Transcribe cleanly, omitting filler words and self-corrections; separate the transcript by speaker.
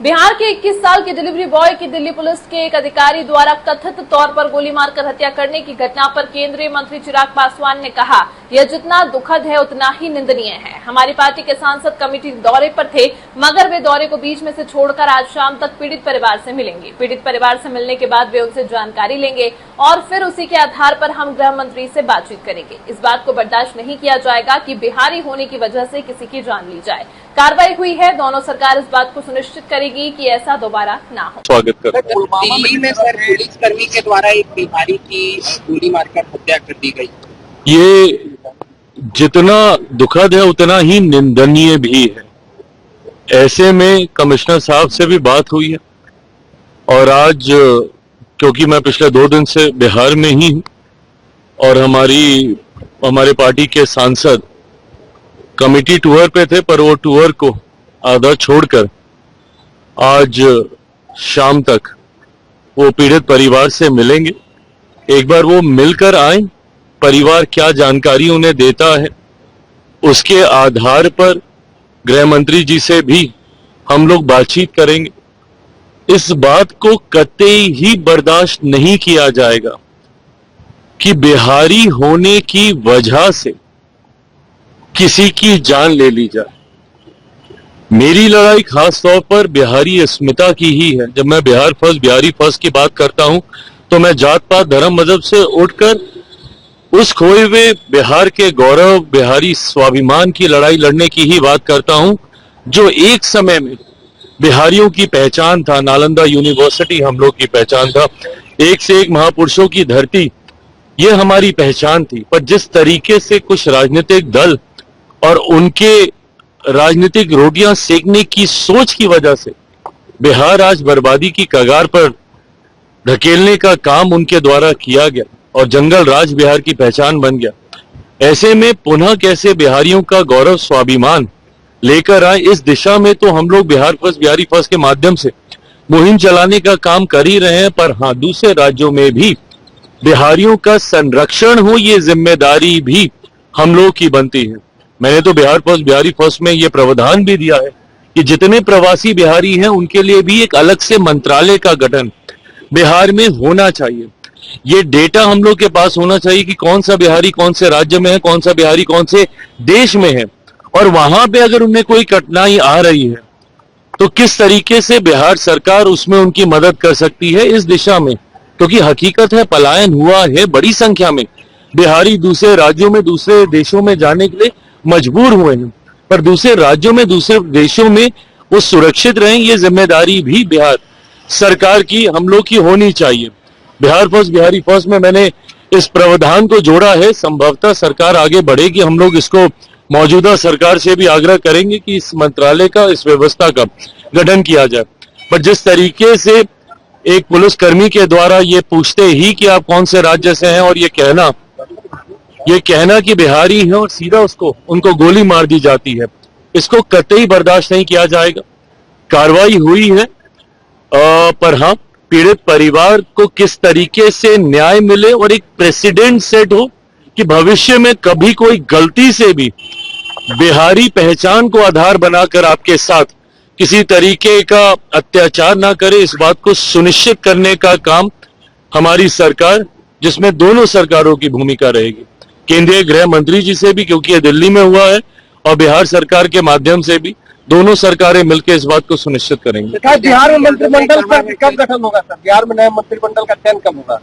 Speaker 1: बिहार के 21 साल के डिलीवरी बॉय की दिल्ली पुलिस के एक अधिकारी द्वारा कथित तौर पर गोली मारकर हत्या करने की घटना पर केंद्रीय मंत्री चिराग पासवान ने कहा, यह जितना दुखद है उतना ही निंदनीय है। हमारी पार्टी के सांसद कमेटी दौरे पर थे, मगर वे दौरे को बीच में से छोड़कर आज शाम तक पीड़ित परिवार से मिलेंगे। पीड़ित परिवार से मिलने के बाद वे उनसे जानकारी लेंगे और फिर उसी के आधार पर हम गृह मंत्री से बातचीत करेंगे। इस बात को बर्दाश्त नहीं किया जाएगा कि बिहारी होने की वजह से किसी की जान ली जाए। कार्रवाई हुई है, दोनों सरकार इस बात को सुनिश्चित करेगी कि ऐसा दोबारा ना हो।
Speaker 2: स्वागत करते हैं।
Speaker 3: दिल्ली में सर पुलिस कर्मी के द्वारा एक बिहारी की गोली मारकर हत्या कर दी गई।
Speaker 2: ये जितना दुखद है उतना ही निंदनीय भी है। ऐसे में कमिश्नर साहब से भी बात हुई है और आज क्योंकि मैं पिछले 2 दिन से बिहार में ही हूं और हमारे पार्टी के सांसद कमेटी टूर पे थे, पर वो टूर को आधा छोड़कर आज शाम तक वो पीड़ित परिवार से मिलेंगे। एक बार वो मिलकर आए, परिवार क्या जानकारी उन्हें देता है उसके आधार पर गृह मंत्री जी से भी हम लोग बातचीत करेंगे। इस बात को कतई ही बर्दाश्त नहीं किया जाएगा कि बिहारी होने की वजह से किसी की जान ले ली जाए। मेरी लड़ाई खास तौर पर बिहारी अस्मिता की ही है। जब मैं बिहारी फर्स्ट की बात करता हूं तो मैं जात पात धर्म मजहब से उठकर उस खोए हुए बिहार के गौरव, बिहारी स्वाभिमान की लड़ाई लड़ने की ही बात करता हूं, जो एक समय में बिहारियों की पहचान था। नालंदा यूनिवर्सिटी हम लोग की पहचान था, एक से एक महापुरुषों की धरती, ये हमारी पहचान थी। पर जिस तरीके से कुछ राजनीतिक दल और उनके राजनीतिक रोटियां सेकने की सोच की वजह से बिहार आज बर्बादी की कगार पर धकेलने का काम उनके द्वारा किया गया और जंगल राज बिहार की पहचान बन गया। ऐसे में पुनः कैसे बिहारियों का गौरव स्वाभिमान लेकर आए, इस दिशा में तो हम लोग बिहारी फर्स्ट के माध्यम से मुहिम चलाने का काम कर ही रहे हैं। पर हाँ, दूसरे राज्यों में भी बिहारियों का संरक्षण हो, ये जिम्मेदारी भी हम लोग की बनती है। मैंने तो बिहारी फर्स्ट में ये प्रावधान भी दिया है कि जितने प्रवासी बिहारी हैं उनके लिए भी एक अलग से मंत्रालय का गठन बिहार में होना चाहिए। ये डेटा हम लोग के पास होना चाहिए कि कौन सा बिहारी कौन से राज्य में है, कौन सा बिहारी कौन से देश में है, और वहां पे अगर उन्हें कोई कठिनाई आ रही है तो किस तरीके से बिहार सरकार उसमें उनकी मदद कर सकती है इस दिशा में। क्योंकि हकीकत है, पलायन हुआ है, बड़ी संख्या में बिहारी दूसरे राज्यों में, दूसरे देशों में जाने के लिए मजबूर हुए हैं। पर दूसरे राज्यों में, दूसरे देशों में वो सुरक्षित रहें, ये जिम्मेदारी भी बिहार सरकार की हम लोग की होनी चाहिए। बिहारी फर्स्ट में मैंने इस प्रावधान को जोड़ा है। संभवतः सरकार आगे बढ़ेगी, हम लोग इसको मौजूदा सरकार से भी आग्रह करेंगे कि इस मंत्रालय का, इस व्यवस्था का गठन किया जाए। पर जिस तरीके से एक पुलिसकर्मी के द्वारा ये पूछते ही कि आप कौन से राज्य से हैं और ये कहना कि बिहारी है और सीधा उनको गोली मार दी जाती है, इसको कतई बर्दाश्त नहीं किया जाएगा। कार्रवाई हुई है, पर हाँ, पीड़ित परिवार को किस तरीके से न्याय मिले और एक प्रेसिडेंट सेट हो कि भविष्य में कभी कोई गलती से भी बिहारी पहचान को आधार बनाकर आपके साथ किसी तरीके का अत्याचार ना करे, इस बात को सुनिश्चित करने का काम हमारी सरकार, जिसमें दोनों सरकारों की भूमिका रहेगी, केंद्रीय गृह मंत्री जी से भी, क्योंकि ये दिल्ली में हुआ है, और बिहार सरकार के माध्यम से भी, दोनों सरकारें मिलकर इस बात को सुनिश्चित करेंगे।
Speaker 3: बिहार में मंत्रिमंडल कब गठन होगा सर? बिहार में नए मंत्रिमंडल का चयन कब होगा?